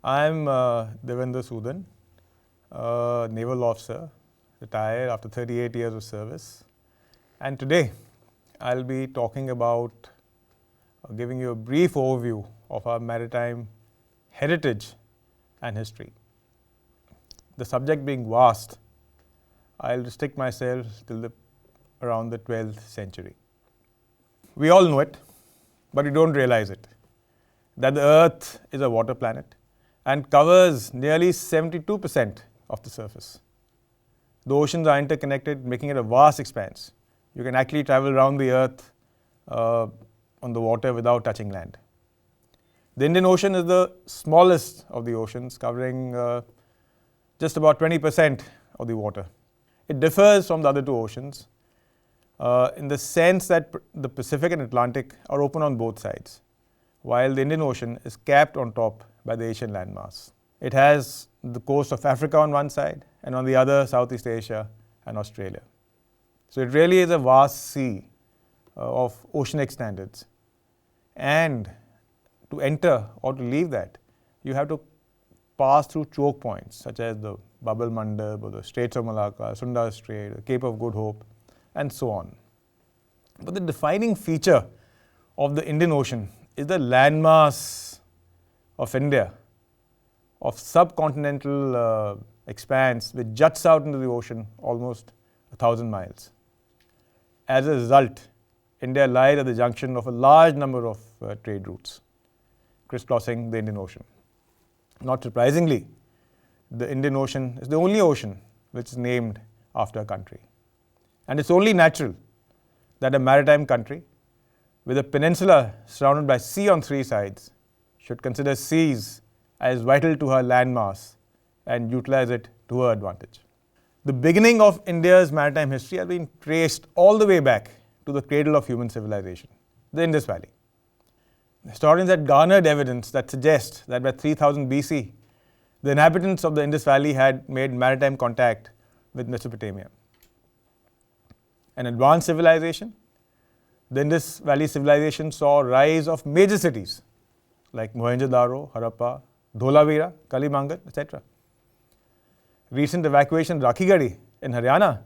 I'm Devendra Sudan, naval officer, retired after 38 years of service. And today, I'll be talking about giving you a brief overview of our maritime heritage and history. The subject being vast, I'll restrict myself till around the 12th century. We all know it, but we don't realize it, that the Earth is a water planet and covers nearly 72% of the surface. The oceans are interconnected, making it a vast expanse. You can actually travel around the Earth on the water without touching land. The Indian Ocean is the smallest of the oceans, covering just about 20% of the water. It differs from the other two oceans in the sense that the Pacific and Atlantic are open on both sides, while the Indian Ocean is capped on top by the Asian landmass. It has the coast of Africa on one side and on the other Southeast Asia and Australia. So it really is a vast sea of oceanic standards. And to enter or to leave that, you have to pass through choke points such as the Bab el Mandab or the Straits of Malacca, Sunda Strait, the Cape of Good Hope, and so on. But the defining feature of the Indian Ocean is the landmass of India, of subcontinental expanse which juts out into the ocean almost 1,000 miles. As a result, India lies at the junction of a large number of trade routes crisscrossing the Indian Ocean. Not surprisingly, the Indian Ocean is the only ocean which is named after a country. And it's only natural that a maritime country with a peninsula surrounded by sea on three sides should consider seas as vital to her landmass and utilize it to her advantage. The beginning of India's maritime history has been traced all the way back to the cradle of human civilization, the Indus Valley. Historians had garnered evidence that suggests that by 3000 BC, the inhabitants of the Indus Valley had made maritime contact with Mesopotamia. An advanced civilization, the Indus Valley civilization saw a rise of major cities like Mohenjo-daro, Harappa, Dholavira, Kalimangan, etc. Recent evacuation of Rakhigadi in Haryana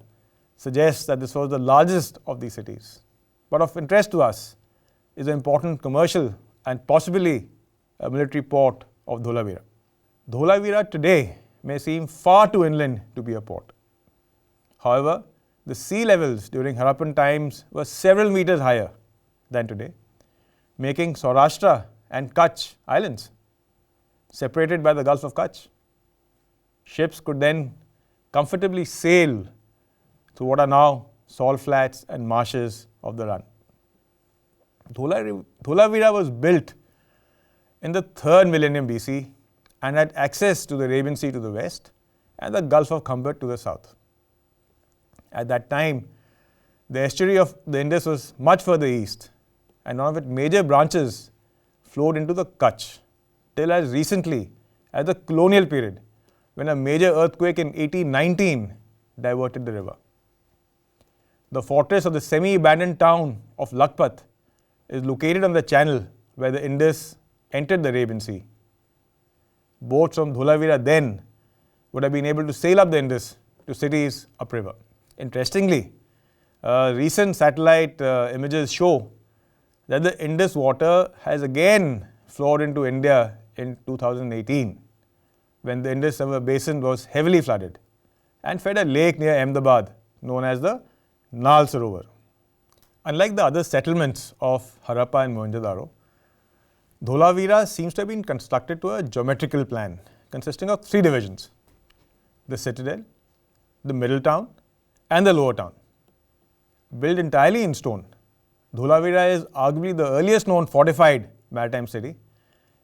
suggests that this was the largest of these cities. But of interest to us is the important commercial and possibly a military port of Dholavira. Dholavira today may seem far too inland to be a port. However, the sea levels during Harappan times were several meters higher than today, making Saurashtra and Kutch islands, separated by the Gulf of Kutch. Ships could then comfortably sail through what are now salt flats and marshes of the run. Dholavira was built in the 3rd millennium BC and had access to the Arabian Sea to the west and the Gulf of Khambhat to the south. At that time, the estuary of the Indus was much further east, and one of its major branches flowed into the Kutch, till as recently as the colonial period, when a major earthquake in 1819 diverted the river. The fortress of the semi-abandoned town of Lakhpat is located on the channel where the Indus entered the Arabian Sea. Boats from Dholavira then would have been able to sail up the Indus to cities upriver. Interestingly, recent satellite images show that the Indus water has again flowed into India in 2018, when the Indus River basin was heavily flooded and fed a lake near Ahmedabad known as the Nal Sarovar. Unlike the other settlements of Harappa and Mohenjo-daro, Dholavira seems to have been constructed to a geometrical plan consisting of 3 divisions: the citadel, the middle town, and the lower town. Built entirely in stone, Dholavira is arguably the earliest known fortified maritime city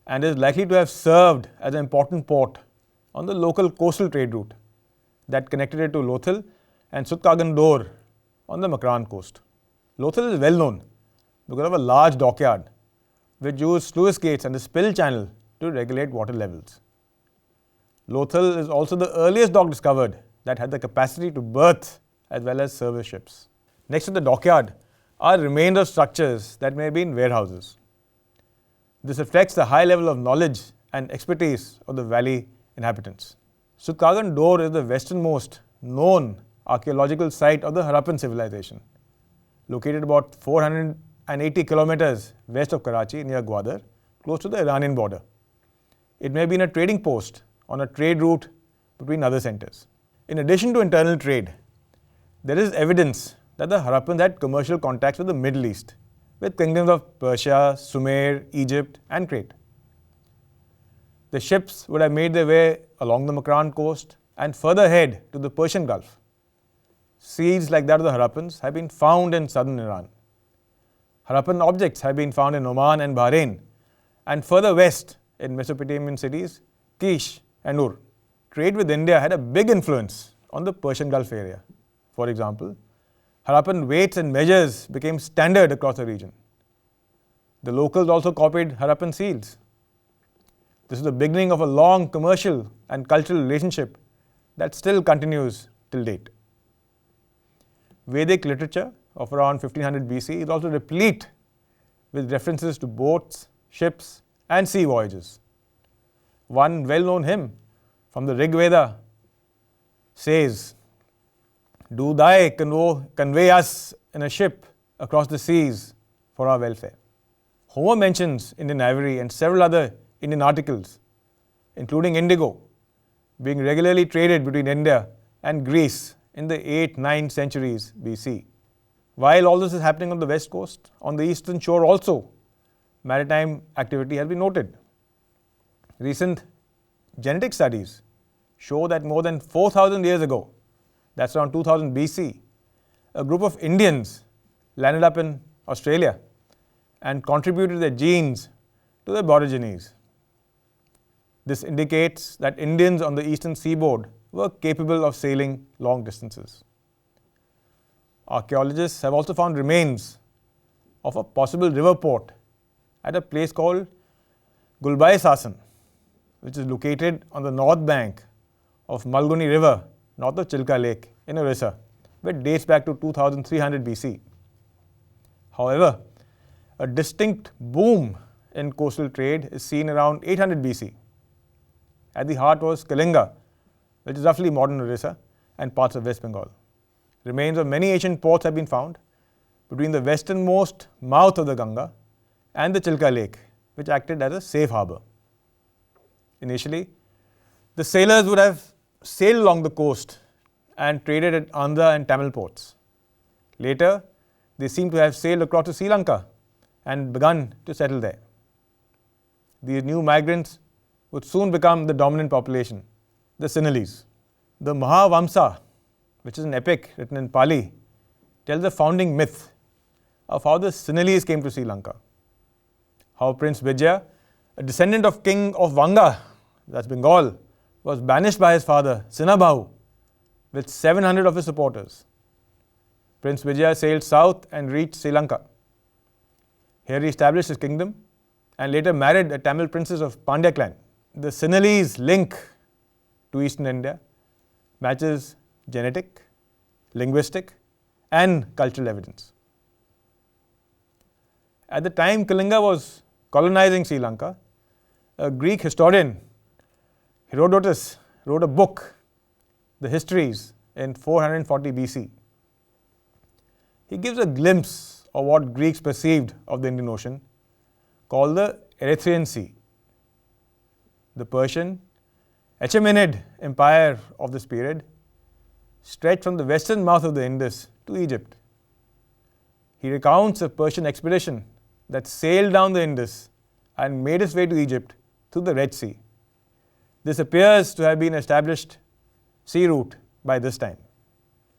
and is likely to have served as an important port on the local coastal trade route that connected it to Lothal and Sutkagan on the Makran coast. Lothal is well known because of a large dockyard which used sluice gates and a spill channel to regulate water levels. Lothal is also the earliest dock discovered that had the capacity to berth as well as service ships. Next to the dockyard are remains of structures that may have been warehouses. This reflects the high level of knowledge and expertise of the valley inhabitants. Sutkagan Dor is the westernmost known archaeological site of the Harappan civilization, located about 480 kilometers west of Karachi near Gwadar, close to the Iranian border. It may have been a trading post on a trade route between other centers. In addition to internal trade, there is evidence that the Harappans had commercial contacts with the Middle East, with kingdoms of Persia, Sumer, Egypt and Crete. The ships would have made their way along the Makran coast and further ahead to the Persian Gulf. Seals like that of the Harappans have been found in southern Iran. Harappan objects have been found in Oman and Bahrain, and further west in Mesopotamian cities, Kish and Ur. Trade with India had a big influence on the Persian Gulf area. For example, Harappan weights and measures became standard across the region. The locals also copied Harappan seals. This is the beginning of a long commercial and cultural relationship that still continues till date. Vedic literature of around 1500 BC is also replete with references to boats, ships and sea voyages. One well-known hymn from the Rig Veda says, "Do thy convey us in a ship across the seas for our welfare." Homer mentions Indian ivory and several other Indian articles, including indigo, being regularly traded between India and Greece in the 8th-9th centuries BC. While all this is happening on the west coast, on the eastern shore also, maritime activity has been noted. Recent genetic studies show that more than 4,000 years ago, that's around 2000 BC, a group of Indians landed up in Australia and contributed their genes to the Aborigines. This indicates that Indians on the eastern seaboard were capable of sailing long distances. Archaeologists have also found remains of a possible river port at a place called Gulbai Sasan, which is located on the north bank of Malguni River, north of Chilka Lake in Orissa, which dates back to 2300 BC. However, a distinct boom in coastal trade is seen around 800 BC. At the heart was Kalinga, which is roughly modern Orissa and parts of West Bengal. Remains of many ancient ports have been found between the westernmost mouth of the Ganga and the Chilka Lake, which acted as a safe harbour. Initially, the sailors would have sailed along the coast and traded at Andhra and Tamil ports. Later, they seem to have sailed across to Sri Lanka and begun to settle there. These new migrants would soon become the dominant population, the Sinhalese. The Mahavamsa, which is an epic written in Pali, tells the founding myth of how the Sinhalese came to Sri Lanka. How Prince Vijaya, a descendant of King of Vanga, that's Bengal, was banished by his father, Sinhabahu, with 700 of his supporters. Prince Vijaya sailed south and reached Sri Lanka. Here he established his kingdom and later married a Tamil princess of Pandya clan. The Sinhalese link to eastern India matches genetic, linguistic and cultural evidence. At the time Kalinga was colonizing Sri Lanka, a Greek historian, Herodotus, wrote a book, The Histories, in 440 BC. He gives a glimpse of what Greeks perceived of the Indian Ocean, called the Erythraean Sea. The Persian, Achaemenid Empire of this period stretched from the western mouth of the Indus to Egypt. He recounts a Persian expedition that sailed down the Indus and made its way to Egypt through the Red Sea. This appears to have been established sea route by this time.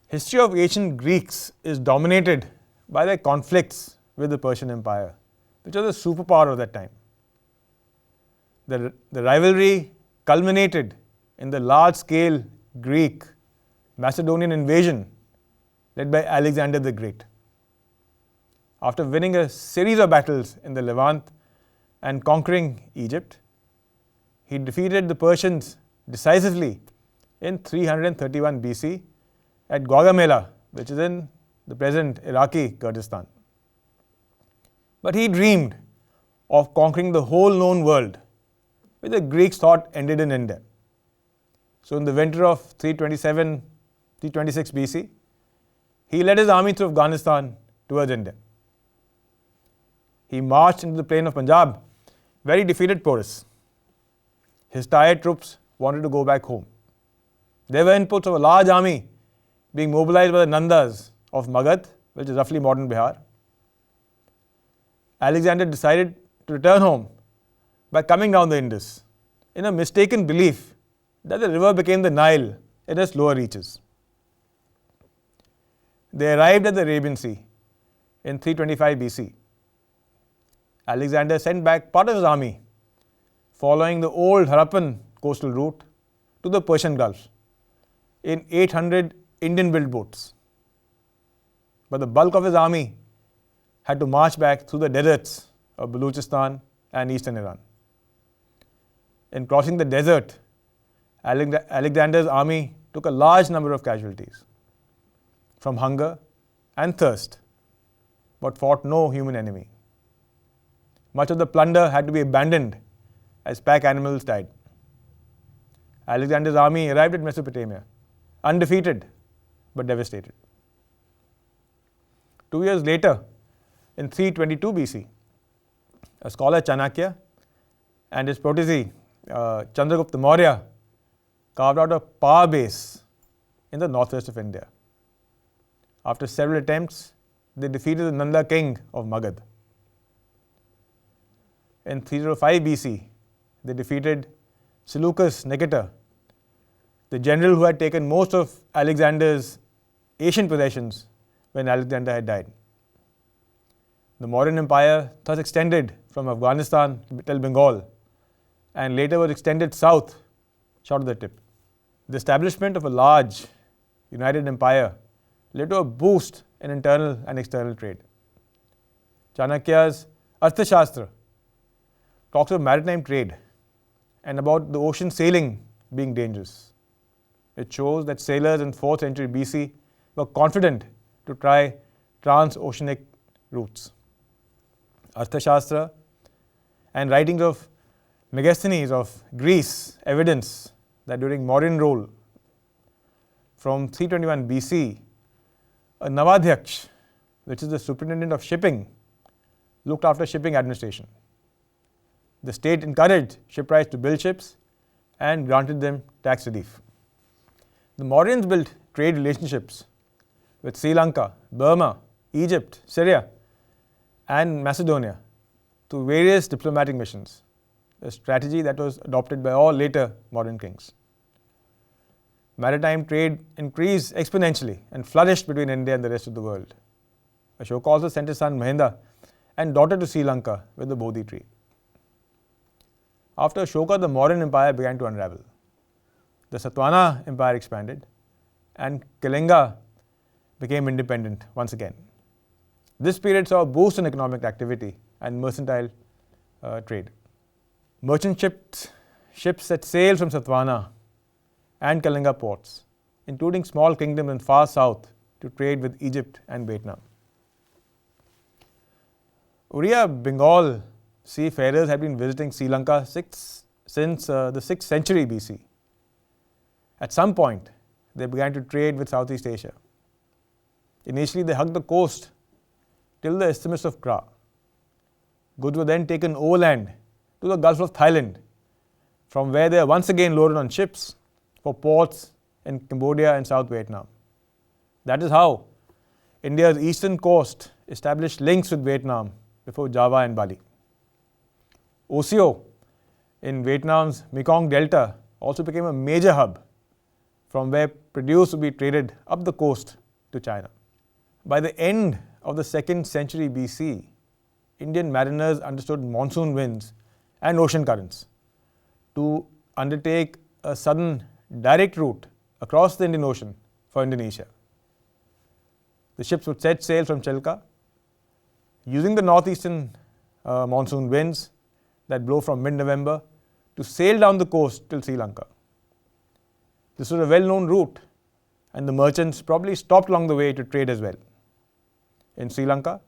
History of ancient Greeks is dominated by their conflicts with the Persian Empire, which was a superpower of that time. The rivalry culminated in the large-scale Greek Macedonian invasion led by Alexander the Great. After winning a series of battles in the Levant and conquering Egypt, he defeated the Persians decisively in 331 BC at Gaugamela, which is in the present Iraqi Kurdistan. But he dreamed of conquering the whole known world which the Greeks thought ended in India. So in the winter of 326 BC, he led his army through Afghanistan towards India. He marched into the plain of Punjab, where he defeated Porus. His tired troops wanted to go back home. There were inputs of a large army being mobilized by the Nandas of Magad, which is roughly modern Bihar. Alexander decided to return home by coming down the Indus in a mistaken belief that the river became the Nile in its lower reaches. They arrived at the Arabian Sea in 325 BC. Alexander sent back part of his army, following the old Harappan coastal route to the Persian Gulf in 800 Indian-built boats. But the bulk of his army had to march back through the deserts of Baluchistan and eastern Iran. In crossing the desert, Alexander's army took a large number of casualties from hunger and thirst, but fought no human enemy. Much of the plunder had to be abandoned as pack animals died. Alexander's army arrived at Mesopotamia, undefeated but devastated. 2 years later, in 322 BC, a scholar Chanakya and his protege Chandragupta Maurya carved out a power base in the northwest of India. After several attempts, they defeated the Nanda king of Magad. In 305 BC, they defeated Seleucus Nicator, the general who had taken most of Alexander's Asian possessions when Alexander had died. The Mauryan Empire thus extended from Afghanistan till Bengal and later was extended south short of the tip. The establishment of a large united empire led to a boost in internal and external trade. Chanakya's Arthashastra talks of maritime trade and about the ocean sailing being dangerous. It shows that sailors in 4th century BC were confident to try transoceanic routes. Arthashastra and writings of Megasthenes of Greece evidence that during Mauryan rule from 321 BC, a Navadhyaksh, which is the superintendent of shipping, looked after shipping administration. The state encouraged shipwrights to build ships and granted them tax relief. The Mauryans built trade relationships with Sri Lanka, Burma, Egypt, Syria, and Macedonia through various diplomatic missions, a strategy that was adopted by all later Mauryan kings. Maritime trade increased exponentially and flourished between India and the rest of the world. Ashoka also sent his son Mahinda and daughter to Sri Lanka with the Bodhi tree. After Ashoka, the Mauryan Empire began to unravel. The Satavahana Empire expanded and Kalinga became independent once again. This period saw a boost in economic activity and mercantile trade. Merchant ships set sail from Satavahana and Kalinga ports, including small kingdoms in far south, to trade with Egypt and Vietnam. Oriya Bengal seafarers had been visiting Sri Lanka since the 6th century BC. At some point, they began to trade with Southeast Asia. Initially, they hugged the coast till the Isthmus of Kra. Goods were then taken overland to the Gulf of Thailand, from where they are once again loaded on ships for ports in Cambodia and South Vietnam. That is how India's eastern coast established links with Vietnam before Java and Bali. Osio in Vietnam's Mekong Delta also became a major hub from where produce would be traded up the coast to China. By the end of the 2nd century BC, Indian mariners understood monsoon winds and ocean currents to undertake a southern direct route across the Indian Ocean for Indonesia. The ships would set sail from Chilka, using the northeastern monsoon winds that blow from mid-November to sail down the coast till Sri Lanka. This was a well-known route, and the merchants probably stopped along the way to trade as well. In Sri Lanka,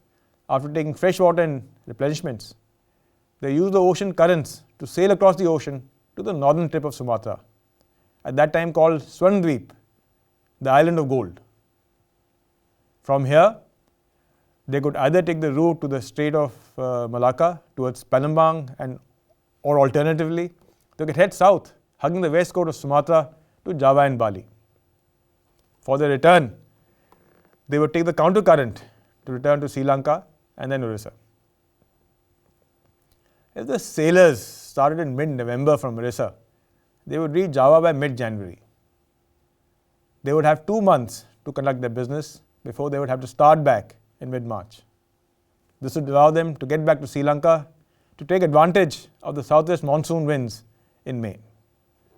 after taking fresh water and replenishments, they used the ocean currents to sail across the ocean to the northern tip of Sumatra, at that time called Swarndweep, the island of gold. From here, they could either take the route to the Strait of Malacca towards Palembang, or alternatively, they could head south, hugging the west coast of Sumatra to Java and Bali. For their return, they would take the counter current to return to Sri Lanka and then Orissa. If the sailors started in mid-November from Orissa, they would reach Java by mid-January. They would have 2 months to conduct their business before they would have to start back in mid-March. This would allow them to get back to Sri Lanka to take advantage of the southwest monsoon winds in May.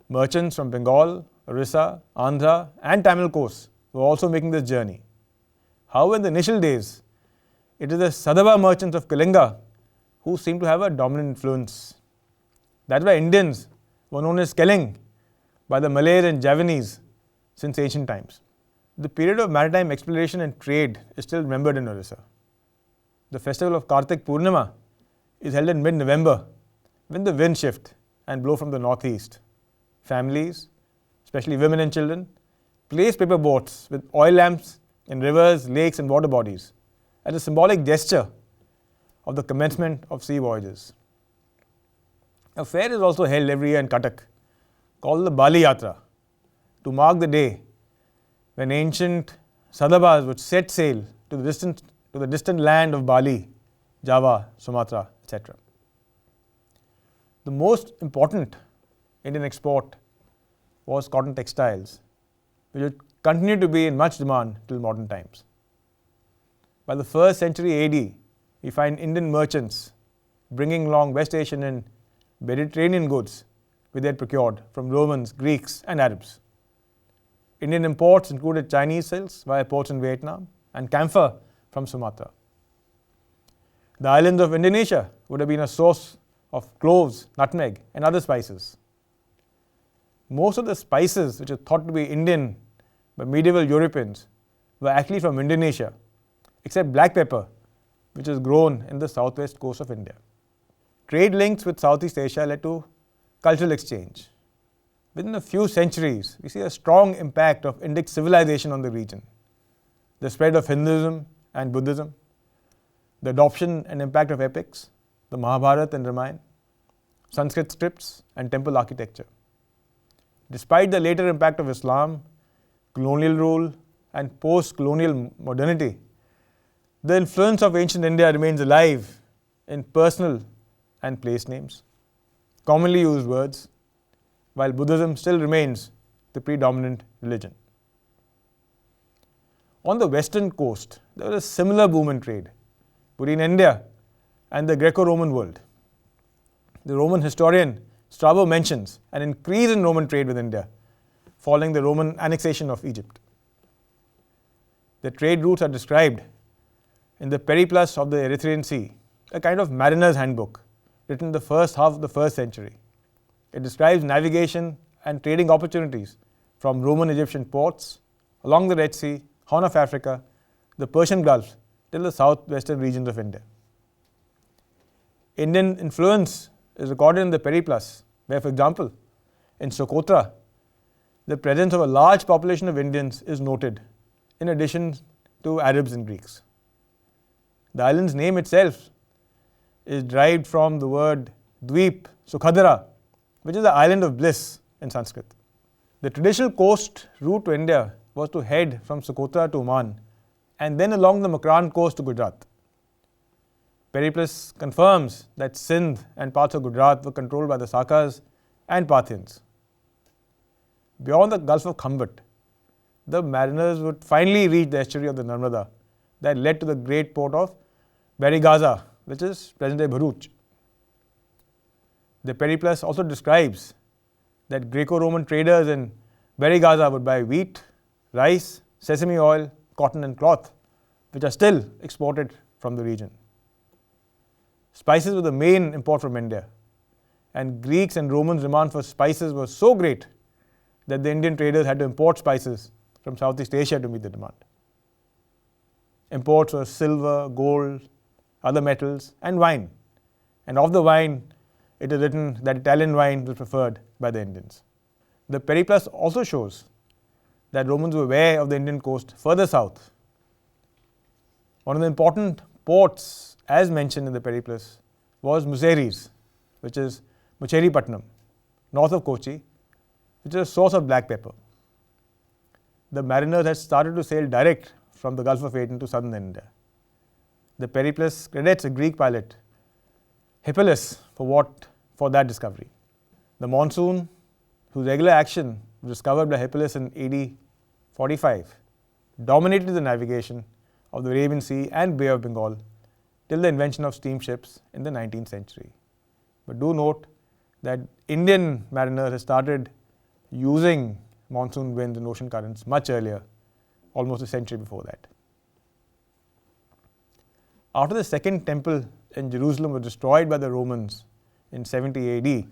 Merchants from Bengal, Orissa, Andhra and Tamil coasts were also making this journey. However, in the initial days, it is the Sadaba merchants of Kalinga who seem to have a dominant influence. That's why Indians were known as Keling by the Malays and Javanese since ancient times. The period of maritime exploration and trade is still remembered in Orissa. The festival of Kartik Purnima is held in mid-November when the winds shift and blow from the northeast. Families, especially women and children, place paper boats with oil lamps in rivers, lakes and water bodies as a symbolic gesture of the commencement of sea voyages. A fair is also held every year in Cuttack called the Bali Yatra to mark the day when ancient Sadabas would set sail to the distant land of Bali, Java, Sumatra, etc. The most important Indian export was cotton textiles, which would continue to be in much demand till modern times. By the 1st century AD, we find Indian merchants bringing along West Asian and Mediterranean goods which they had procured from Romans, Greeks and Arabs. Indian imports included Chinese silks via ports in Vietnam and camphor from Sumatra. The islands of Indonesia would have been a source of cloves, nutmeg and other spices. Most of the spices which are thought to be Indian by medieval Europeans were actually from Indonesia, except black pepper, which is grown in the southwest coast of India. Trade links with Southeast Asia led to cultural exchange. Within a few centuries, we see a strong impact of Indic civilization on the region. The spread of Hinduism and Buddhism, the adoption and impact of epics, the Mahabharata and Ramayana, Sanskrit scripts and temple architecture. Despite the later impact of Islam, colonial rule and post-colonial modernity, the influence of ancient India remains alive in personal and place names, commonly used words, while Buddhism still remains the predominant religion. On the western coast, there was a similar boom in trade between India and the Greco-Roman world. The Roman historian Strabo mentions an increase in Roman trade with India following the Roman annexation of Egypt. The trade routes are described in the Periplus of the Erythraean Sea, a kind of mariner's handbook written in the first half of the 1st century. It describes navigation and trading opportunities from Roman Egyptian ports along the Red Sea, Horn of Africa, the Persian Gulf till the southwestern regions of India. Indian influence is recorded in the Periplus, where, for example, in Socotra, the presence of a large population of Indians is noted, in addition to Arabs and Greeks. The island's name itself is derived from the word Dweep, Sukhadra, which is the island of bliss in Sanskrit. The traditional coast route to India was to head from Socotra to Oman and then along the Makran coast to Gujarat. Periplus confirms that Sindh and parts of Gujarat were controlled by the Sakas and Parthians. Beyond the Gulf of Khambat, the mariners would finally reach the estuary of the Narmada that led to the great port of Barigaza, which is present-day Bharuch. The Periplus also describes that Greco-Roman traders in Barigaza would buy wheat, rice, sesame oil, cotton and cloth, which are still exported from the region. Spices were the main import from India, and Greeks and Romans' demand for spices was so great that the Indian traders had to import spices from Southeast Asia to meet the demand. Imports were silver, gold, other metals and wine, And of the wine, it is written that Italian wine was preferred by the Indians. The Periplus also shows that Romans were aware of the Indian coast further south. One of the important ports, as mentioned in the Periplus, was Museris, which is Mucheripatnam, north of Kochi, which is a source of black pepper. The mariners had started to sail direct from the Gulf of Aden to southern India. The Periplus credits a Greek pilot, Hippalus, for that discovery. The monsoon, whose regular action was discovered by Hippalus in AD 45, dominated the navigation of the Arabian Sea and Bay of Bengal till the invention of steamships in the 19th century. But do note that Indian mariners had started using monsoon winds and ocean currents much earlier, almost a century before that. After the second temple in Jerusalem was destroyed by the Romans in 70 AD,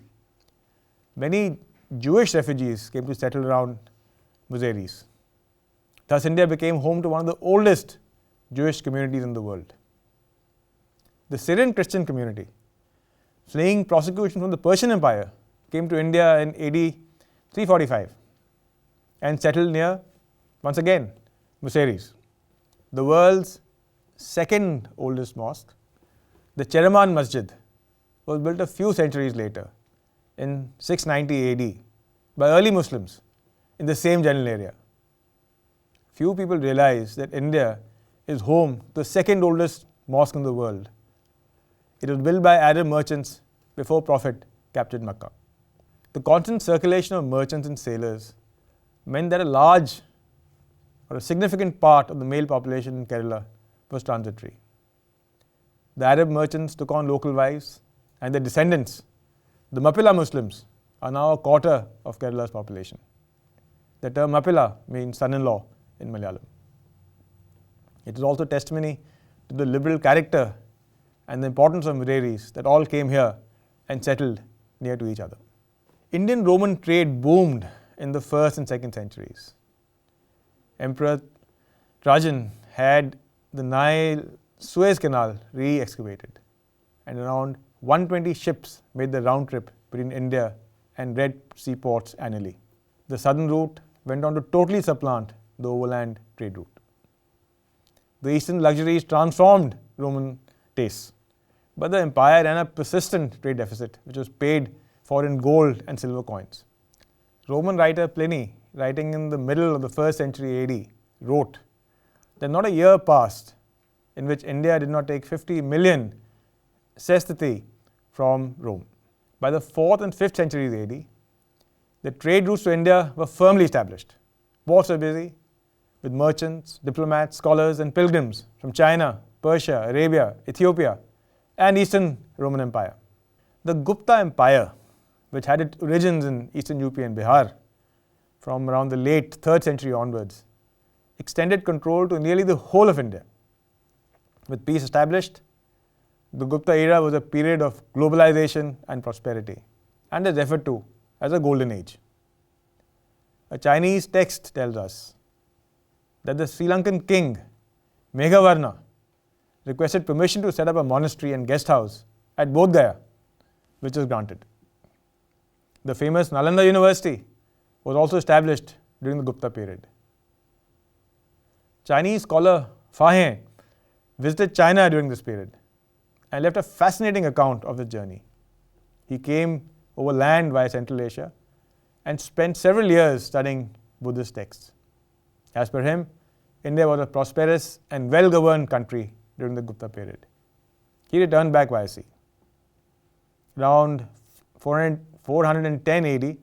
many Jewish refugees came to settle around Museris. Thus, India became home to one of the oldest Jewish communities in the world. The Syrian Christian community, fleeing persecution from the Persian Empire, came to India in AD 345 and settled near, once again, Museris. The world's second oldest mosque, the Cheraman Masjid, was built a few centuries later in 690 AD by early Muslims in the same general area. Few people realize that India is home to the second oldest mosque in the world. It was built by Arab merchants before Prophet captured Makkah. The constant circulation of merchants and sailors meant that a large or a significant part of the male population in Kerala was transitory. The Arab merchants took on local wives, and their descendants, the Mappila Muslims, are now a quarter of Kerala's population. The term Mappila means son-in-law in Malayalam. It is also testimony to the liberal character and the importance of Museris that all came here and settled near to each other. Indian-Roman trade boomed in the 1st and 2nd centuries. Emperor Trajan had the Nile Suez Canal re-excavated, and around 120 ships made the round trip between India and Red Sea ports annually. The southern route went on to totally supplant the overland trade route. The eastern luxuries transformed Roman tastes, but the empire ran a persistent trade deficit, which was paid for in gold and silver coins. Roman writer Pliny, writing in the middle of the 1st century AD, wrote that not a year passed in which India did not take 50 million sestertii from Rome. By the 4th and 5th centuries AD, the trade routes to India were firmly established. Ports were busy with merchants, diplomats, scholars, and pilgrims from China, Persia, Arabia, Ethiopia, and Eastern Roman Empire. The Gupta Empire, which had its origins in eastern UP and Bihar from around the late 3rd century onwards, extended control to nearly the whole of India. With peace established, the Gupta era was a period of globalization and prosperity, and is referred to as a golden age. A Chinese text tells us that the Sri Lankan king, Meghavarna, requested permission to set up a monastery and guest house at Bodh Gaya, which was granted. The famous Nalanda University was also established during the Gupta period. Chinese scholar Fa Hien visited China during this period and left a fascinating account of his journey. He came over land via Central Asia and spent several years studying Buddhist texts. As per him, India was a prosperous and well-governed country during the Gupta period. He returned back via sea. Around 410 AD,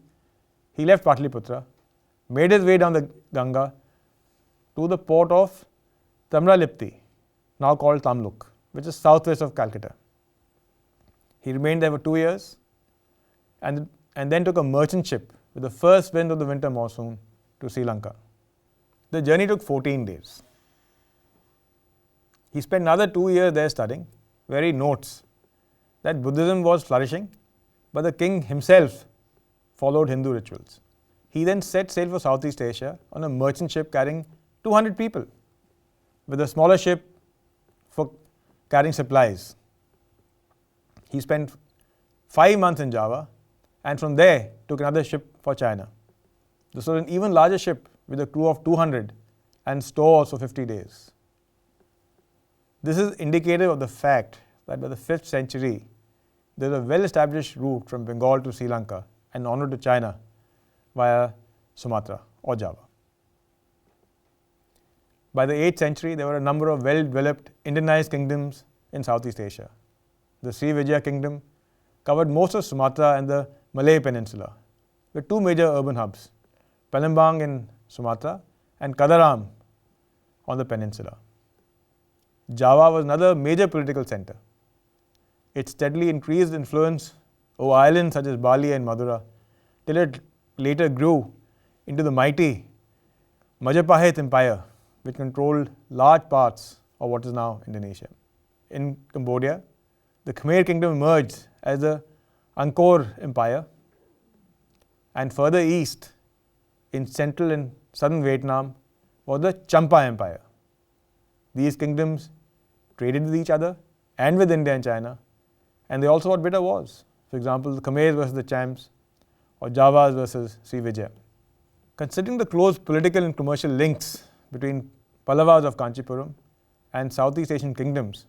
he left Pataliputra, made his way down the Ganga to the port of Tamralipti, now called Tamluk, which is southwest of Calcutta. He remained there for 2 years and then took a merchant ship with the first wind of the winter monsoon to Sri Lanka. The journey took 14 days. He spent another 2 years there studying, where he notes that Buddhism was flourishing, but the king himself followed Hindu rituals. He then set sail for Southeast Asia on a merchant ship carrying 200 people, with a smaller ship for carrying supplies. He spent 5 months in Java and from there took another ship for China. This was an even larger ship with a crew of 200 and stores for 50 days. This is indicative of the fact that by the 5th century, there was a well-established route from Bengal to Sri Lanka and onward to China via Sumatra or Java. By the 8th century, there were a number of well-developed Indianized kingdoms in Southeast Asia. The Srivijaya kingdom covered most of Sumatra and the Malay Peninsula, with 2 major urban hubs, Palembang in Sumatra and Kadaram on the peninsula. Java was another major political center. Its steadily increased influence over islands such as Bali and Madura till it later grew into the mighty Majapahit Empire, which controlled large parts of what is now Indonesia. In Cambodia, the Khmer kingdom emerged as the Angkor Empire, and further east in central and southern Vietnam was the Champa Empire. These kingdoms traded with each other and with India and China, and they also fought bitter wars. For example, the Khmers versus the Champs or Javas versus Srivijaya. Considering the close political and commercial links between Pallavas of Kanchipuram and Southeast Asian kingdoms,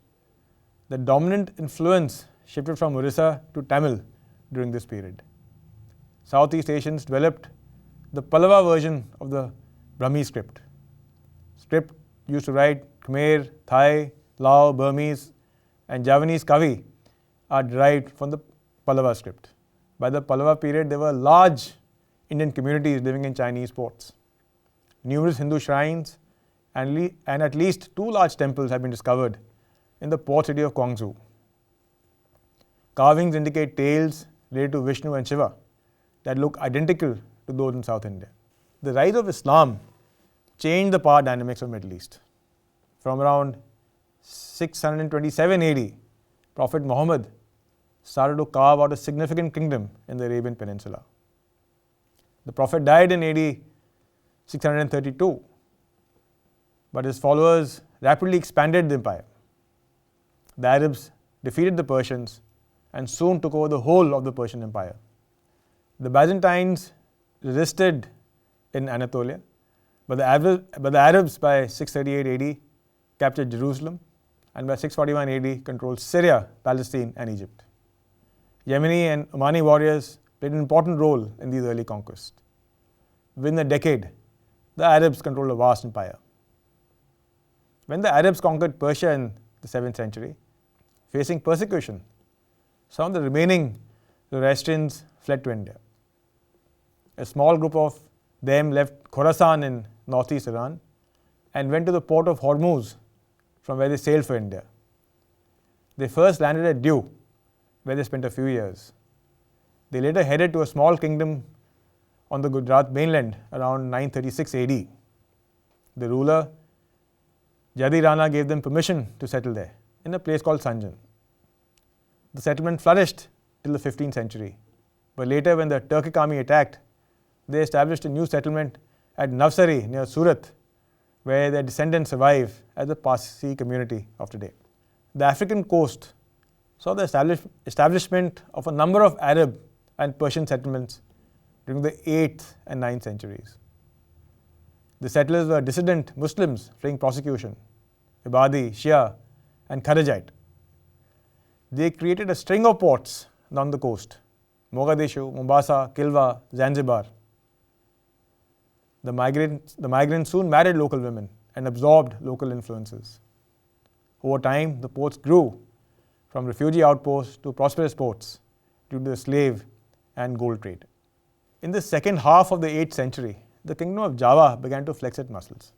the dominant influence shifted from Orissa to Tamil during this period. Southeast Asians developed the Pallava version of the Brahmi script. Script used to write Khmer, Thai, Lao, Burmese and Javanese Kavi are derived from the Pallava script. By the Pallava period, there were large Indian communities living in Chinese ports. Numerous Hindu shrines and at least 2 large temples have been discovered in the port city of Guangzhou. Carvings indicate tales related to Vishnu and Shiva that look identical to those in South India. The rise of Islam changed the power dynamics of the Middle East. From around 627 AD, Prophet Muhammad started to carve out a significant kingdom in the Arabian Peninsula. The Prophet died in AD 632, but his followers rapidly expanded the empire. The Arabs defeated the Persians and soon took over the whole of the Persian Empire. The Byzantines resisted in Anatolia, but the Arabs by 638 AD captured Jerusalem and by 641 AD controlled Syria, Palestine and Egypt. Yemeni and Omani warriors played an important role in these early conquests. Within a decade, the Arabs controlled a vast empire. When the Arabs conquered Persia in the 7th century, facing persecution, some of the remaining Zoroastrians fled to India. A small group of them left Khorasan in northeast Iran and went to the port of Hormuz, from where they sailed for India. They first landed at Diu, where they spent a few years. They later headed to a small kingdom on the Gujarat mainland around 936 AD. The ruler, Jadi Rana, gave them permission to settle there in a place called Sanjan. The settlement flourished till the 15th century, but later when the Turkic army attacked, they established a new settlement at Navsari near Surat, where their descendants survive as the Parsi community of today. The African coast saw the establishment of a number of Arab and Persian settlements during the 8th and 9th centuries. The settlers were dissident Muslims fleeing persecution, Ibadi, Shia and Kharijite. They created a string of ports along the coast: Mogadishu, Mombasa, Kilwa, Zanzibar. The migrants soon married local women and absorbed local influences. Over time, the ports grew from refugee outposts to prosperous ports due to the slave and gold trade. In the second half of the 8th century, the kingdom of Java began to flex its muscles.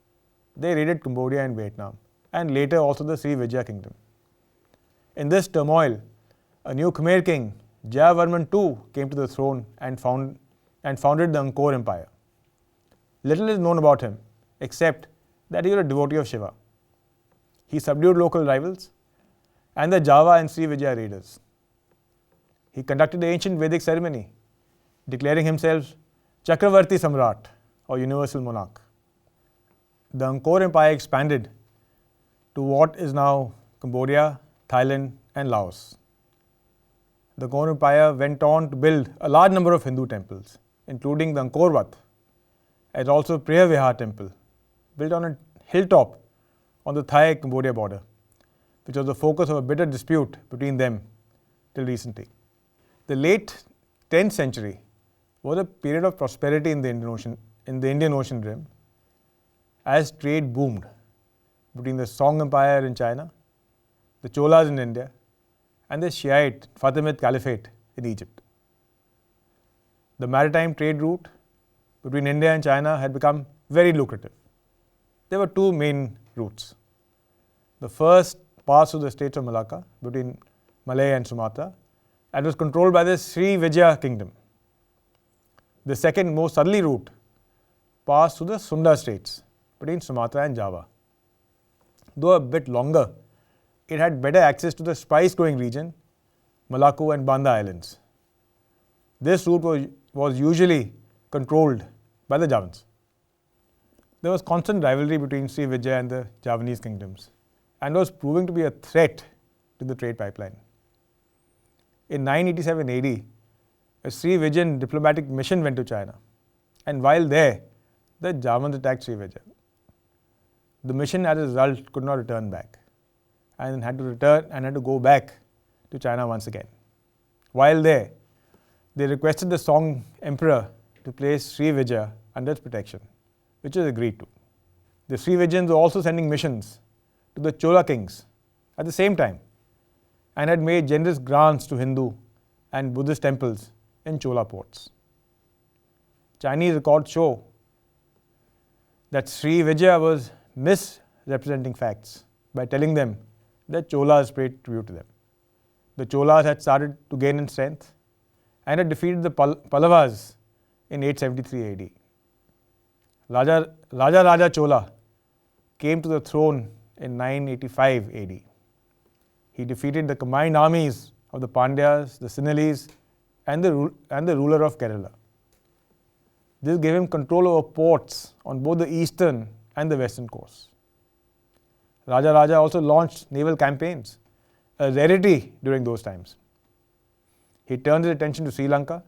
They raided Cambodia and Vietnam, and later also the Srivijaya kingdom. In this turmoil, a new Khmer king, Jayavarman II, came to the throne and founded the Angkor Empire. Little is known about him, except that he was a devotee of Shiva. He subdued local rivals and the Java and Srivijaya raiders. He conducted the ancient Vedic ceremony, declaring himself Chakravarti Samrat, or universal monarch. The Angkor Empire expanded to what is now Cambodia, Thailand and Laos. the Gaur Empire went on to build a large number of Hindu temples, including the Angkor Wat, and also Preah Vihar temple, built on a hilltop on the Thai-Cambodia border, which was the focus of a bitter dispute between them till recently. The late 10th century was a period of prosperity in the Indian Ocean rim, as trade boomed between the Song Empire in China, the Cholas in India, and the Shiite Fatimid Caliphate in Egypt. The maritime trade route between India and China had become very lucrative. There were two main routes. The first passed through the states of Malacca between Malay and Sumatra and was controlled by the Srivijaya kingdom. The second, more southerly route passed through the Sunda states between Sumatra and Java. Though a bit longer, it had better access to the spice-growing region, Malacca and Banda Islands. This route was usually controlled by the Javans. There was constant rivalry between Srivijaya and the Javanese kingdoms, and was proving to be a threat to the trade pipeline. In 987 AD, a Srivijayan diplomatic mission went to China, and while there, the Javans attacked Srivijaya. The mission, as a result, could not return back, and had to go back to China once again. While there, they requested the Song Emperor to place Srivijaya under its protection, which was agreed to. The Srivijayans were also sending missions to the Chola kings at the same time, and had made generous grants to Hindu and Buddhist temples in Chola ports. Chinese records show that Srivijaya was misrepresenting facts by telling them that Cholas paid tribute to them. The Cholas had started to gain in strength and had defeated the Pallavas in 873 AD. Raja Chola came to the throne in 985 AD. He defeated the combined armies of the Pandyas, the Sinhalese, and the ruler of Kerala. This gave him control over ports on both the eastern and the western coasts. Raja also launched naval campaigns, a rarity during those times. He turned his attention to Sri Lanka,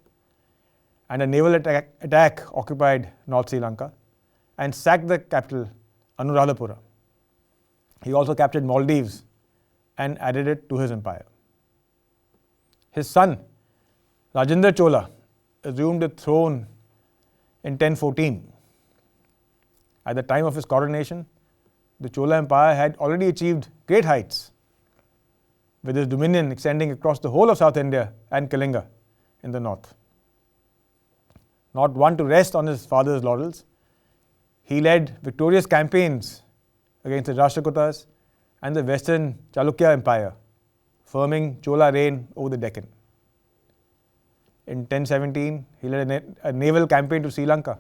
and a naval attack occupied North Sri Lanka and sacked the capital, Anuradhapura. He also captured Maldives and added it to his empire. His son, Rajendra Chola, assumed the throne in 1014. At the time of his coronation, the Chola Empire had already achieved great heights, with its dominion extending across the whole of South India and Kalinga in the north. Not one to rest on his father's laurels, he led victorious campaigns against the Rashtrakutas and the western Chalukya Empire, firming Chola reign over the Deccan. In 1017, he led a naval campaign to Sri Lanka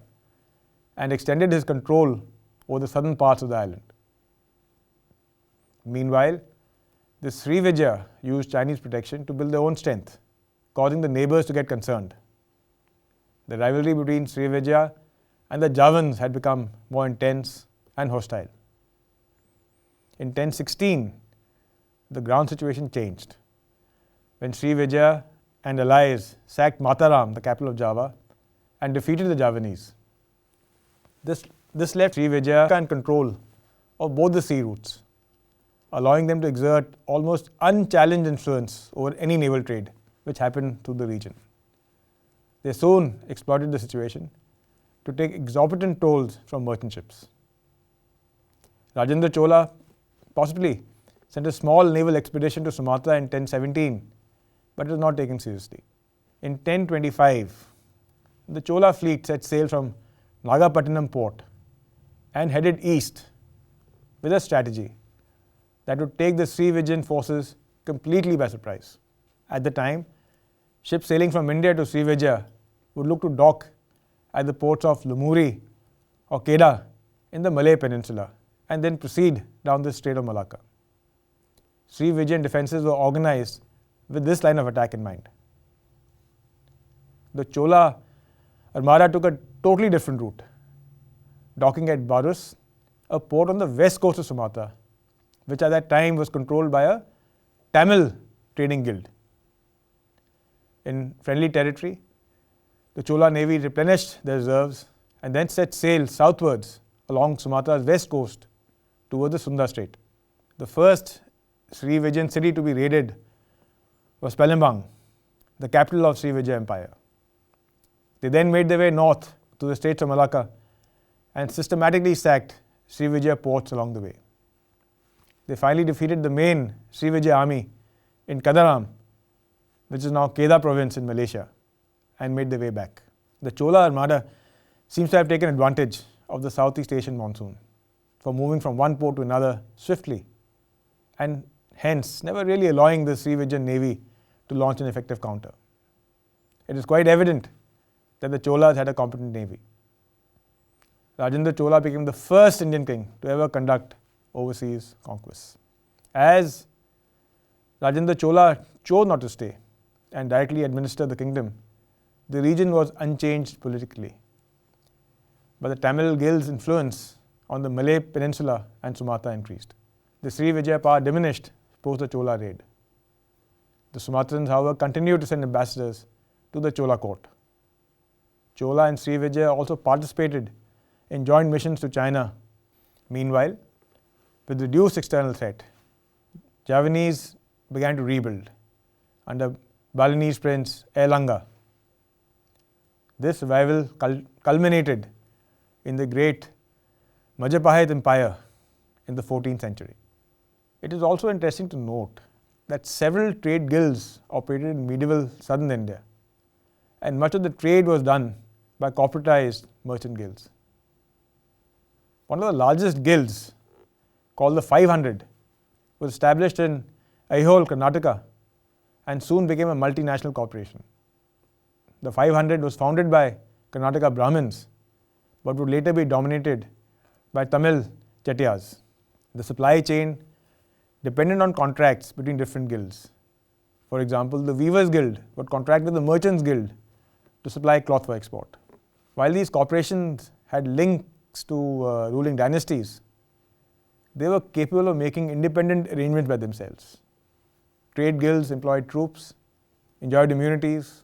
and extended his control over the southern parts of the island. Meanwhile, the Srivijaya used Chinese protection to build their own strength, causing the neighbors to get concerned. The rivalry between Srivijaya and the Javans had become more intense and hostile. In 1016, the ground situation changed when Srivijaya and allies sacked Mataram, the capital of Java, and defeated the Javanese. This left Srivijaya in control of both the sea routes, allowing them to exert almost unchallenged influence over any naval trade which happened through the region. They soon exploited the situation to take exorbitant tolls from merchant ships. Rajendra Chola possibly sent a small naval expedition to Sumatra in 1017, but it was not taken seriously. In 1025, the Chola fleet set sail from Nagapattinam port and headed east with a strategy that would take the Srivijayan forces completely by surprise. At the time, ships sailing from India to Srivijaya would look to dock at the ports of Lumuri or Kedah in the Malay Peninsula and then proceed down the Strait of Malacca. Srivijayan defences were organized with this line of attack in mind. The Chola Armada took a totally different route, docking at Barus, a port on the west coast of Sumatra, which at that time was controlled by a Tamil trading guild. in friendly territory, the Chola navy replenished their reserves and then set sail southwards along Sumatra's west coast towards the Sunda Strait. The first Srivijayan city to be raided was Palembang, the capital of Srivijaya Empire. They then made their way north to the Straits of Malacca and systematically sacked Srivijaya ports along the way. They finally defeated the main Srivijaya army in Kadaram, which is now Kedah province in Malaysia, and made their way back. The Chola Armada seems to have taken advantage of the Southeast Asian monsoon for moving from one port to another swiftly, and hence never really allowing the Srivijayan navy to launch an effective counter. It is quite evident that the Cholas had a competent navy. Rajendra Chola became the first Indian king to ever conduct overseas conquests. As Rajendra Chola chose not to stay and directly administer the kingdom, the region was unchanged politically. But the Tamil guild's influence on the Malay Peninsula and Sumatra increased. The Srivijaya power diminished post the Chola raid. The Sumatrans, however, continued to send ambassadors to the Chola court. Chola and Srivijaya also participated in joint missions to China. Meanwhile, with reduced external threat, Javanese began to rebuild under Balinese prince Airlangga. This revival culminated in the great Majapahit Empire in the 14th century. It is also interesting to note that several trade guilds operated in medieval southern India, and much of the trade was done by corporatized merchant guilds. One of the largest guilds, called the 500, was established in Aihole, Karnataka, and soon became a multinational corporation. The 500 was founded by Karnataka Brahmins, but would later be dominated by Tamil Chettiars. The supply chain depended on contracts between different guilds. For example, the Weavers Guild would contract with the Merchants Guild to supply cloth for export. While these corporations had links to ruling dynasties, they were capable of making independent arrangements by themselves. Trade guilds employed troops, enjoyed immunities,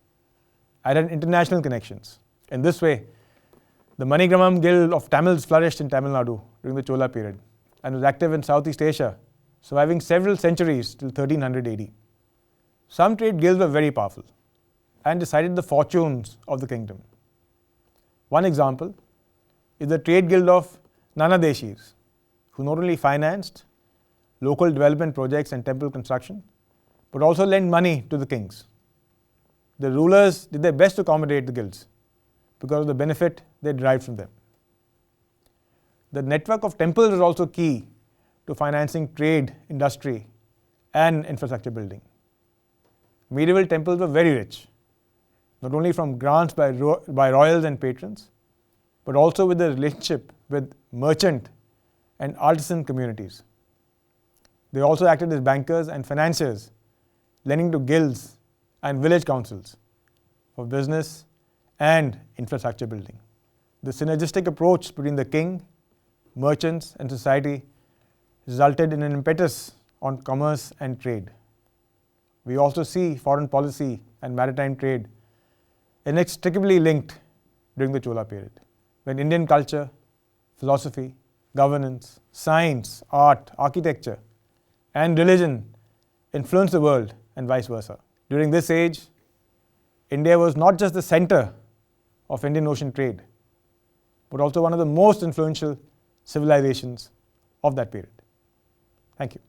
and had international connections. In this way, the Manigramam Guild of Tamils flourished in Tamil Nadu during the Chola period and was active in Southeast Asia, surviving several centuries till 1300 AD. Some trade guilds were very powerful and decided the fortunes of the kingdom. One example is the trade guild of Nanadeshis, who not only financed local development projects and temple construction, but also lent money to the kings. The rulers did their best to accommodate the guilds because of the benefit they derived from them. The network of temples was also key to financing trade, industry, and infrastructure building. Medieval temples were very rich, not only from grants by royals and patrons, but also with the relationship with merchant and artisan communities. They also acted as bankers and financiers, lending to guilds and village councils for business and infrastructure building. The synergistic approach between the king, merchants, and society resulted in an impetus on commerce and trade. We also see foreign policy and maritime trade inextricably linked during the Chola period, when Indian culture, philosophy, governance, science, art, architecture, and religion influenced the world and vice versa. During this age, India was not just the center of Indian Ocean trade, but also one of the most influential civilizations of that period. Thank you.